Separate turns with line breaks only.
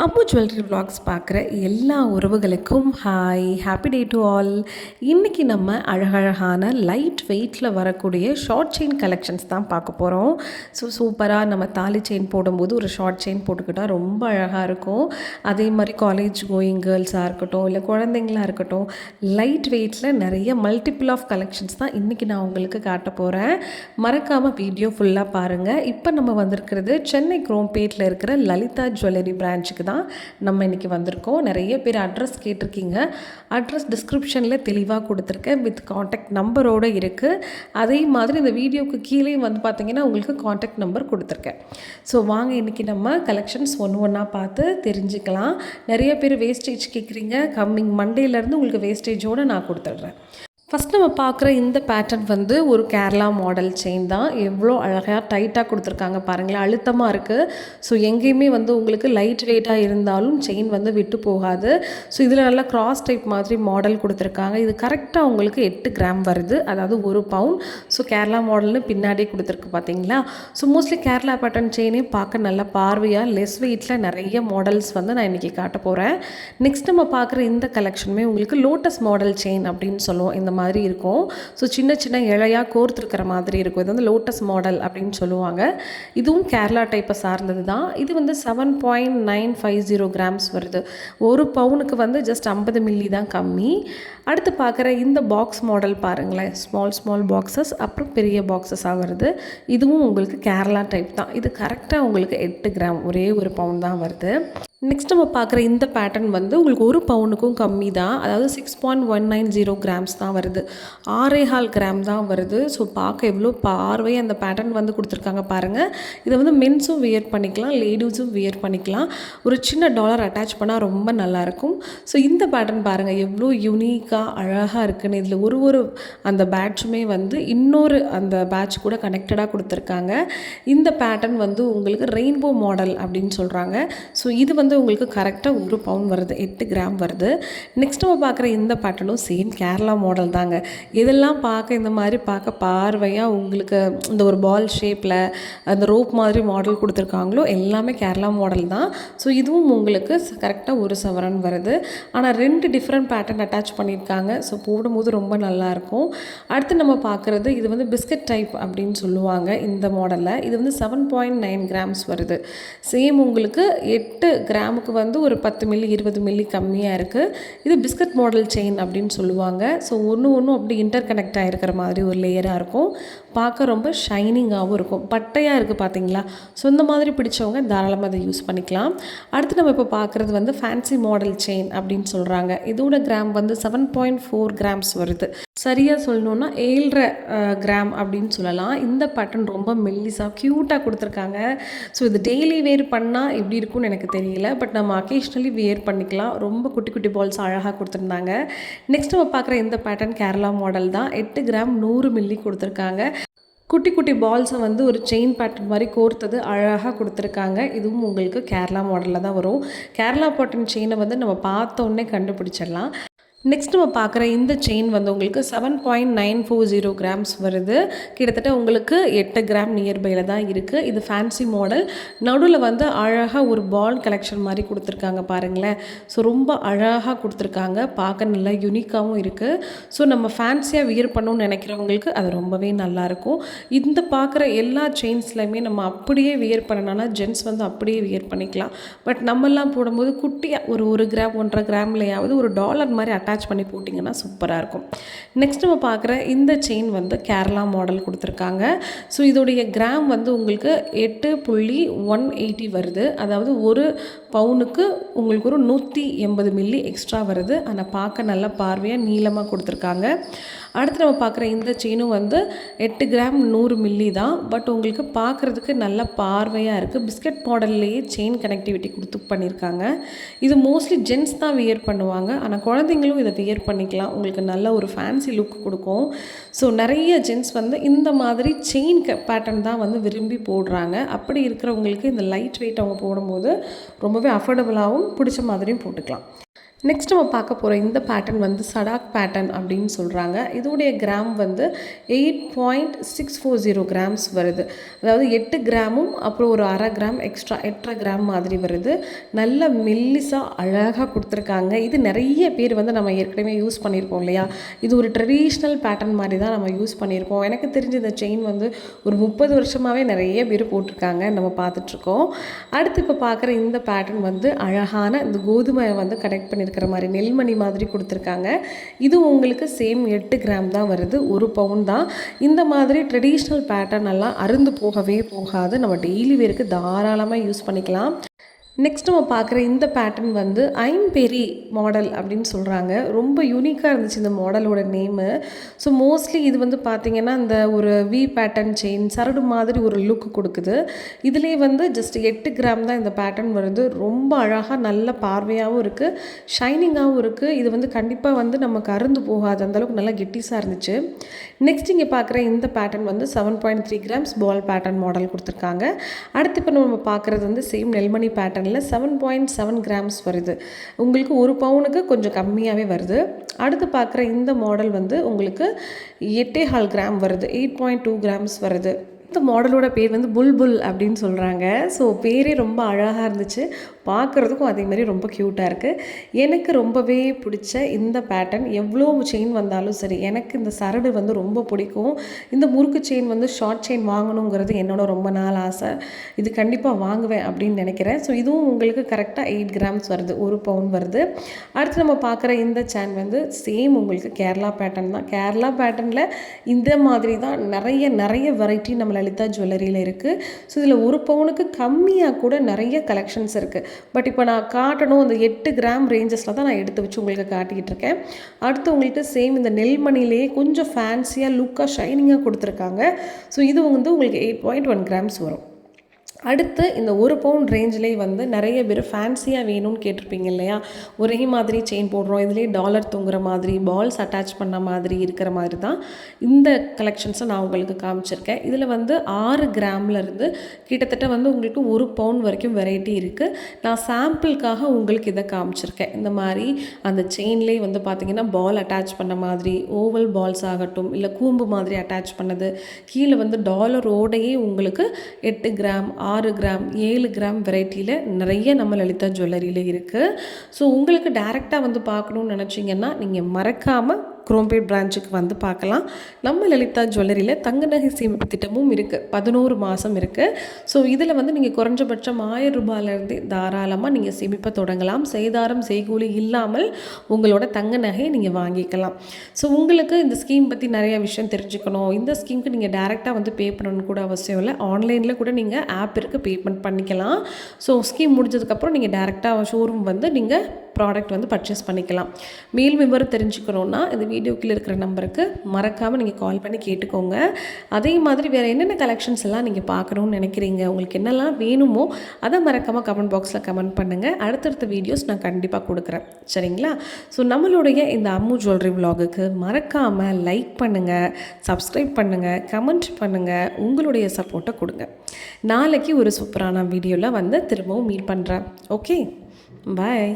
Ammu jewellery vlogs பார்க்குற எல்லா உறவுகளுக்கும் hi, happy day to all. இன்றைக்கி நம்ம அழகழகான லைட் வெயிட்டில் வரக்கூடிய ஷார்ட் செயின் கலெக்ஷன்ஸ் தான் பார்க்க போகிறோம். சூப்பராக நம்ம தாலி செயின் போடும்போது ஒரு ஷார்ட் செயின் போட்டுக்கிட்டால் ரொம்ப அழகாக இருக்கும். அதே மாதிரி காலேஜ் கோயிங் கேர்ள்ஸாக இருக்கட்டும், இல்லை குழந்தைங்களாக இருக்கட்டும், லைட் வெயிட்டில் நிறைய மல்டிபிள் ஆஃப் கலெக்ஷன்ஸ் தான் இன்றைக்கி நான் உங்களுக்கு காட்ட போகிறேன். மறக்காமல் வீடியோ ஃபுல்லாக பாருங்கள். இப்போ நம்ம வந்திருக்கிறது சென்னை குரோம்பேட்டில் இருக்கிற லலிதா ஜுவல்லரி பிரான்ச்சுக்கு தான் நம்ம இன்றைக்கி வந்திருக்கோம். நிறைய பேர் அட்ரஸ் கேட்டிருக்கீங்க. அட்ரஸ் டிஸ்கிரிப்ஷனில் தெளிவாக கொடுத்துருக்கேன், வித் காண்டாக்ட் நம்பரோடு இருக்குது. அதே மாதிரி இந்த வீடியோவுக்கு கீழே வந்து பார்த்திங்கன்னா உங்களுக்கு காண்டாக்ட் நம்பர் கொடுத்துருக்கேன். ஸோ வாங்க இன்றைக்கி நம்ம கலெக்ஷன்ஸ் ஒன்று ஒன்றா பார்த்து தெரிஞ்சுக்கலாம். நிறைய பேர் வேஸ்டேஜ் கேட்குறீங்க. கம்மிங் மண்டேலேருந்து உங்களுக்கு வேஸ்டேஜோடு நான் கொடுத்துட்றேன். ஃபஸ்ட் நம்ம பார்க்குற இந்த பேட்டர்ன் வந்து ஒரு கேரளா மாடல் செயின் தான். எவ்வளோ அழகாக டைட்டாக கொடுத்துருக்காங்க பாருங்களேன், அழுத்தமாக இருக்குது. ஸோ எங்கேயுமே வந்து உங்களுக்கு லைட் வெயிட்டாக இருந்தாலும் செயின் வந்து விட்டு போகாது. ஸோ இதில் நல்லா கிராஸ் டைப் மாதிரி மாடல் கொடுத்துருக்காங்க. இது கரெக்டாக உங்களுக்கு 8 கிராம் வருது, அதாவது 1 பவுன். ஸோ கேரளா மாடல்னு பின்னாடியே கொடுத்துருக்கு பார்த்தீங்களா. ஸோ மோஸ்ட்லி கேரளா பேட்டர்ன் செயினையும் பார்க்க நல்லா பார்வையாக லெஸ் வெயிட்டில் நிறைய மாடல்ஸ் வந்து நான் இன்றைக்கி காட்ட போகிறேன். நெக்ஸ்ட் நம்ம பார்க்குற இந்த கலெக்ஷனுமே உங்களுக்கு லோட்டஸ் மாடல் செயின் அப்படின்னு சொல்லுவோம். இந்த மாதிரி இருக்கும். ஸோ சின்ன சின்ன இழையாக கோர்த்துருக்கிற மாதிரி இருக்கும். இது வந்து லோட்டஸ் மாடல் அப்படின்னு சொல்லுவாங்க. இதுவும் கேரளா டைப்பை சார்ந்தது தான். இது வந்து 7.950 கிராம்ஸ் வருது. 1 பவுனுக்கு வந்து ஜஸ்ட் 50 மில்லி தான் கம்மி. அடுத்து பார்க்குற இந்த பாக்ஸ் மாடல் பாருங்களேன், ஸ்மால் பாக்ஸஸ் அப்புறம் பெரிய பாக்ஸஸாக வருது. இதுவும் உங்களுக்கு கேரளா டைப் தான். இது கரெக்டாக உங்களுக்கு 8 கிராம், ஒரே 1 பவுன் தான் வருது. நெக்ஸ்ட் நம்ம பார்க்குற இந்த பேட்டர்ன் வந்து உங்களுக்கு 1 பவுனுக்கும் கம்மி தான், அதாவது 6.190 கிராம்ஸ் தான் வருது. 6.25 கிராம் தான் வருது. ஸோ பார்க்க எவ்வளோ பார்வையாக அந்த பேட்டர்ன் வந்து கொடுத்துருக்காங்க பாருங்கள். இதை வந்து மென்ஸும் வியர் பண்ணிக்கலாம், லேடிஸும் வியர் பண்ணிக்கலாம். ஒரு சின்ன டாலர் அட்டாச் பண்ணால் ரொம்ப நல்லாயிருக்கும். ஸோ இந்த பேட்டர்ன் பாருங்கள் எவ்வளோ யூனிக்காக அழகாக இருக்குன்னு. இதில் ஒரு அந்த பேட்சுமே வந்து இன்னொரு அந்த பேட்ச் கூட கனெக்டடாக கொடுத்துருக்காங்க. இந்த பேட்டர்ன் வந்து உங்களுக்கு ரெயின்போ மாடல் அப்படின்னு சொல்கிறாங்க. ஸோ இது வந்து உங்களுக்கு கரெக்டாக 1 பவுன் வருது, 8 கிராம் வருது. நெக்ஸ்ட் நம்ம பார்க்குற இந்த பேட்டர்னும் சேம் கேரளா மாடல் தாங்க. இதெல்லாம் பார்க்க இந்த மாதிரி பார்க்க பார்வையாக உங்களுக்கு இந்த ஒரு பால் ஷேப்பில் அந்த ரோப் மாதிரி மாடல் கொடுத்துருக்காங்களோ எல்லாமே கேரளா மாடல் தான். ஸோ இதுவும் உங்களுக்கு கரெக்டாக 1 சவரன் வருது. ஆனால் 2 டிஃப்ரெண்ட் பேட்டர்ன் அட்டாச் பண்ணியிருக்காங்க. ஸோ போடும்போது ரொம்ப நல்லாயிருக்கும். அடுத்து நம்ம பார்க்குறது இது வந்து பிஸ்கட் டைப் அப்படின்னு சொல்லுவாங்க இந்த மாடலில். இது வந்து 7.9 கிராம்ஸ் வருது. சேம் உங்களுக்கு 8 கிராமுக்கு வந்து ஒரு 10 மில்லி 20 மில்லி கம்மியாக இருக்குது. இது பிஸ்கட் மாடல் செயின் அப்படின்னு சொல்லுவாங்க. ஸோ ஒன்று அப்படி இன்டர் கனெக்ட் ஆகிருக்கிற மாதிரி ஒரு லேயராக இருக்கும். பார்க்க ரொம்ப ஷைனிங்காகவும் இருக்கும். பட்டையாக இருக்குது பார்த்தீங்களா. ஸோ இந்த மாதிரி பிடிச்சவங்க தாராளமாக அதை யூஸ் பண்ணிக்கலாம். அடுத்து நம்ம இப்போ பார்க்குறது வந்து ஃபேன்சி மாடல் செயின் அப்படின்னு சொல்கிறாங்க. இதோட கிராம் வந்து 7.4 கிராம்ஸ் வருது. சரியாக சொல்லணுன்னா 7.5 கிராம் அப்படின்னு சொல்லலாம். இந்த பேட்டர்ன் ரொம்ப மெல்லிஸாக க்யூட்டாக கொடுத்துருக்காங்க. ஸோ இது டெய்லி வேர் பண்ணால் எப்படி இருக்கும்னு எனக்கு தெரியல, பட் நம்ம அக்கேஷ்னலி வேர் பண்ணிக்கலாம். ரொம்ப குட்டி குட்டி பால்ஸ் அழகாக கொடுத்துருந்தாங்க. நெக்ஸ்ட் நம்ம பார்க்குற இந்த பேட்டர்ன் கேரளா மாடல் தான். 8 கிராம் 100 மில்லி கொடுத்துருக்காங்க. குட்டி குட்டி பால்ஸை வந்து ஒரு செயின் பேட்டர்ன் மாதிரி கோர்த்தது அழகாக கொடுத்துருக்காங்க. இதுவும் உங்களுக்கு கேரளா மாடலில் தான் வரும். கேரளா பேட்டர்ன் செயினை வந்து நம்ம பார்த்தோன்னே கண்டுபிடிச்சிடலாம். நெக்ஸ்ட் நம்ம பார்க்குற இந்த செயின் வந்து உங்களுக்கு 7.940 கிராம்ஸ் வருது. கிட்டத்தட்ட உங்களுக்கு 8 கிராம் நியர்பையில் தான் இருக்குது. இது ஃபேன்சி மாடல். நடுவில் வந்து அழகாக ஒரு பால் கலெக்ஷன் மாதிரி கொடுத்துருக்காங்க பாருங்களேன். ஸோ ரொம்ப அழகாக கொடுத்துருக்காங்க. பார்க்க நல்லா யூனிக்காகவும் இருக்குது. ஸோ நம்ம ஃபேன்சியாக வியர் பண்ணணும்னு நினைக்கிறவங்களுக்கு அது ரொம்பவே நல்லாயிருக்கும். இந்த பார்க்குற எல்லா செயின்ஸ்லையுமே நம்ம அப்படியே வியர் பண்ணணும்னா ஜென்ஸ் வந்து அப்படியே வியர் பண்ணிக்கலாம். பட் நம்மெல்லாம் போடும்போது குட்டியாக ஒரு கிராம் 1.5 கிராம்லையாவது ஒரு டாலர் மாதிரி அட்டாச் பண்ணி போட்டிங்கன்னா சூப்பராக இருக்கும். நெக்ஸ்ட் நம்ம பார்க்குற இந்த செயின் வந்து கேரளா மாடல் கொடுத்துருக்காங்க. ஸோ இதோடைய கிராம் வந்து உங்களுக்கு 8.180 வருது. அதாவது 1 பவுனுக்கு உங்களுக்கு ஒரு 180 மில்லி எக்ஸ்ட்ரா வருது. ஆனால் பார்க்க நல்லா பார்வையாக நீளமாக கொடுத்துருக்காங்க. அடுத்து நம்ம பார்க்குற இந்த செயினும் வந்து 8 கிராம் 100 மில்லி தான். பட் உங்களுக்கு பார்க்குறதுக்கு நல்லா பார்வையாக இருக்குது. பிஸ்கட் மாடல்லையே செயின் கனெக்டிவிட்டி கொடுத்து பண்ணியிருக்காங்க. இது மோஸ்ட்லி ஜென்ஸ் தான் வியர் பண்ணுவாங்க. ஆனால் குழந்தைங்களும் இதை வியர் பண்ணிக்கலாம். உங்களுக்கு நல்ல ஒரு ஃபேன்சி லுக் கொடுக்கும். ஸோ நிறைய ஜென்ஸ் வந்து இந்த மாதிரி செயின் பேட்டர்ன் தான் வந்து விரும்பி போடுறாங்க. அப்படி இருக்கிறவங்களுக்கு இந்த லைட் வெயிட் அவங்க போடும்போது ரொம்பவே அஃபோர்டபுளாகவும் பிடிச்ச மாதிரியும் போட்டுக்கலாம். நெக்ஸ்ட் நம்ம பார்க்க போகிற இந்த பேட்டர்ன் வந்து சடாக் பேட்டர்ன் அப்படின்னு சொல்கிறாங்க. இதோடைய கிராம் வந்து 8.640 கிராம்ஸ் வருது. அதாவது 8 கிராமும் அப்புறம் ஒரு அரை கிராம் எக்ஸ்ட்ரா 8.5 கிராம் மாதிரி வருது. நல்ல மெல்லிஸாக அழகாக கொடுத்துருக்காங்க. இது நிறைய பேர் வந்து நம்ம ஏற்கனவே யூஸ் பண்ணியிருப்போம் இல்லையா? இது ஒரு ட்ரெடிஷ்னல் பேட்டர்ன் மாதிரி தான் நம்ம யூஸ் பண்ணியிருப்போம். எனக்கு தெரிஞ்ச இந்த செயின் வந்து ஒரு 30 வருஷமாகவே நிறைய பேர் போட்டிருக்காங்க, நம்ம பார்த்துட்ருக்கோம். அடுத்து இப்போ பார்க்குற இந்த பேட்டர்ன் வந்து அழகான இந்த கோதுமை வந்து கனெக்ட் பண்ணியிருக்கிற மாதிரி நெல்மணி மாதிரி கொடுத்துருக்காங்க. இது உங்களுக்கு சேம் 8 கிராம் தான் வருது, 1 பவுன் தான். இந்த மாதிரி ட்ரெடிஷ்னல் பேட்டர்ன் எல்லாம் அருந்து போகவே போகாது. நம்ம டெய்லி வேருக்கு தாராளமாக யூஸ் பண்ணிக்கலாம். நெக்ஸ்ட் நம்ம பார்க்குற இந்த பேட்டர்ன் வந்து ஐம்பெரி மாடல் அப்படின்னு சொல்கிறாங்க. ரொம்ப யூனிக்காக இருந்துச்சு இந்த மாடலோட நேமு. ஸோ மோஸ்ட்லி இது வந்து பார்த்திங்கன்னா இந்த ஒரு வி பேட்டர்ன் செயின் சரடு மாதிரி ஒரு லுக் கொடுக்குது. இதுலேயே வந்து ஜஸ்ட் 8 கிராம் தான் இந்த பேட்டர்ன் வருது. ரொம்ப அழகாக நல்ல பார்வையாகவும் இருக்குது, ஷைனிங்காகவும் இருக்குது. இது வந்து கண்டிப்பாக வந்து நமக்கு அருந்து போகாது, அந்தளவுக்கு நல்லா கெட்டிஸாக இருந்துச்சு. நெக்ஸ்ட் இங்கே பார்க்குற இந்த பேட்டர்ன் வந்து 7.3 கிராம்ஸ் பால் பேட்டர்ன் மாடல் கொடுத்துருக்காங்க. அடுத்து இப்போ நம்ம பார்க்குறது வந்து சேம் நெல்மணி பேட்டர்ன் 7.7 கிராம்ஸ் வருது. உங்களுக்கு 1 பவுனுக்கு கொஞ்சம் கம்மியாகவே வருது. அடுத்து பார்க்குற இந்த மாடல் வந்து உங்களுக்கு 8.4 கிராம் வருது, 8.2 கிராம்ஸ் வருது. இந்த மாடலோட பேர் வந்து புல்புல் அப்படின்னு சொல்கிறாங்க. ஸோ பேரே ரொம்ப அழகாக இருந்துச்சு, பார்க்குறதுக்கும் அதேமாதிரி ரொம்ப க்யூட்டாக இருக்குது. எனக்கு ரொம்பவே பிடிச்ச இந்த பேட்டர்ன், எவ்வளோ செயின் வந்தாலும் சரி, எனக்கு இந்த சரடு வந்து ரொம்ப பிடிக்கும். இந்த முறுக்கு செயின் வந்து ஷார்ட் செயின் வாங்கணுங்கிறது என்னோட ரொம்ப நாள் ஆசை. இது கண்டிப்பாக வாங்குவேன் அப்படின்னு நினைக்கிறேன். ஸோ இதுவும் உங்களுக்கு கரெக்டாக 8 கிராம்ஸ் வருது, 1 பவுன் வருது. அடுத்து நம்ம பார்க்குற இந்த செயின் வந்து சேம் உங்களுக்கு கேரளா பேட்டர்ன் தான். கேரளா பேட்டர்னில் இந்த மாதிரி தான் நிறைய வெரைட்டி நம்ம லலிதா ஜுவல்லரியில் இருக்குது. ஸோ இதில் 1 பவுனுக்கு கம்மியாக கூட நிறைய கலெக்ஷன்ஸ் இருக்குது. பட் இப்போ நான் காட்டணும், அந்த 8 கிராம் ரேஞ்சஸில் தான் நான் எடுத்து வச்சு உங்களுக்கு காட்டிக்கிட்டு இருக்கேன். அடுத்து உங்களுக்கு சேம் இந்த நெல்மணிலேயே கொஞ்சம் ஃபேன்சியாக லுக்காக ஷைனிங்காக கொடுத்துருக்காங்க. ஸோ இது வந்து உங்களுக்கு 8.1 கிராம்ஸ் வரும். அடுத்து இந்த 1 பவுன் ரேஞ்சிலே வந்து நிறைய பேர் ஃபேன்சியாக வேணும்னு கேட்டிருப்பீங்க இல்லையா? ஒரே மாதிரி செயின் போடுறோம், இதுலேயே டாலர் தொங்குற மாதிரி, பால்ஸ் அட்டாச் பண்ண மாதிரி இருக்கிற மாதிரி தான் இந்த கலெக்ஷன்ஸை நான் உங்களுக்கு காமிச்சிருக்கேன். இதில் வந்து 6 கிராம்லேருந்து கிட்டத்தட்ட வந்து உங்களுக்கு 1 பவுன் வரைக்கும் வெரைட்டி இருக்குது. நான் சாம்பிளுக்காக உங்களுக்கு இதை காமிச்சிருக்கேன். இந்த மாதிரி அந்த செயின்லேயே வந்து பார்த்திங்கன்னா பால் அட்டாச் பண்ண மாதிரி, ஓவல் பால்ஸ் ஆகட்டும், இல்லை கூம்பு மாதிரி அட்டாச் பண்ணது, கீழே வந்து டாலரோடையே உங்களுக்கு 8 கிராம், 6 கிராம், 7 கிராம் வெரைட்டியில் நிறைய நம்ம லலிதா ஜுவல்லரியில் இருக்குது. ஸோ உங்களுக்கு டைரெக்டாக வந்து பார்க்கணுன்னு நினச்சிங்கன்னா நீங்கள் மறக்காமல் குரோம்பேட் பிரான்ச்சுக்கு வந்து பார்க்கலாம். நம்ம லலிதா ஜுவல்லரியில் தங்க நகை சேமிப்பு திட்டமும் இருக்குது, 11 மாதம் இருக்குது. ஸோ இதில் வந்து நீங்கள் குறைஞ்சபட்சம் 1000 ரூபாயிலேருந்து தாராளமாக நீங்கள் சேமிப்பை தொடங்கலாம். செய்தாரம் செய்கூலி இல்லாமல் உங்களோட தங்க நகையை நீங்கள் வாங்கிக்கலாம். ஸோ உங்களுக்கு இந்த ஸ்கீம் பற்றி நிறைய விஷயம் தெரிஞ்சுக்கணும், இந்த ஸ்கீமுக்கு நீங்கள் டைரெக்டாக வந்து பே பண்ணணும்னு கூட அவசியம் இல்லை. ஆன்லைனில் கூட நீங்கள் ஆப் இருக்குது, பேமெண்ட் பண்ணிக்கலாம். ஸோ ஸ்கீம் முடிஞ்சதுக்கப்புறம் நீங்கள் டைரெக்டாக ஷோரூம் வந்து நீங்கள் ப்ராடக்ட் வந்து பர்ச்சேஸ் பண்ணிக்கலாம். மேல் விவரம் தெரிஞ்சுக்கணுன்னா இந்த வீடியோக்கில் இருக்கிற நம்பருக்கு மறக்காமல் நீங்கள் கால் பண்ணி கேட்டுக்கோங்க. அதே மாதிரி வேறு என்னென்ன கலெக்ஷன்ஸ் எல்லாம் நீங்கள் பார்க்கணுன்னு நினைக்கிறீங்க, உங்களுக்கு என்னெல்லாம் வேணுமோ அதை மறக்காமல் கமெண்ட் பாக்ஸில் கமெண்ட் பண்ணுங்கள். அடுத்தடுத்த வீடியோஸ் நான் கண்டிப்பாக கொடுக்குறேன், சரிங்களா? ஸோ நம்மளுடைய இந்த அம்மு ஜுவல்லரி விலாகுக்கு மறக்காமல் லைக் பண்ணுங்கள், சப்ஸ்கிரைப் பண்ணுங்கள், கமெண்ட் பண்ணுங்கள், உங்களுடைய சப்போர்ட்டை கொடுங்க. நாளைக்கு ஒரு சூப்பரான வீடியோவில் வந்து திரும்பவும் மீட் பண்ணுறேன். ஓகே, பாய்.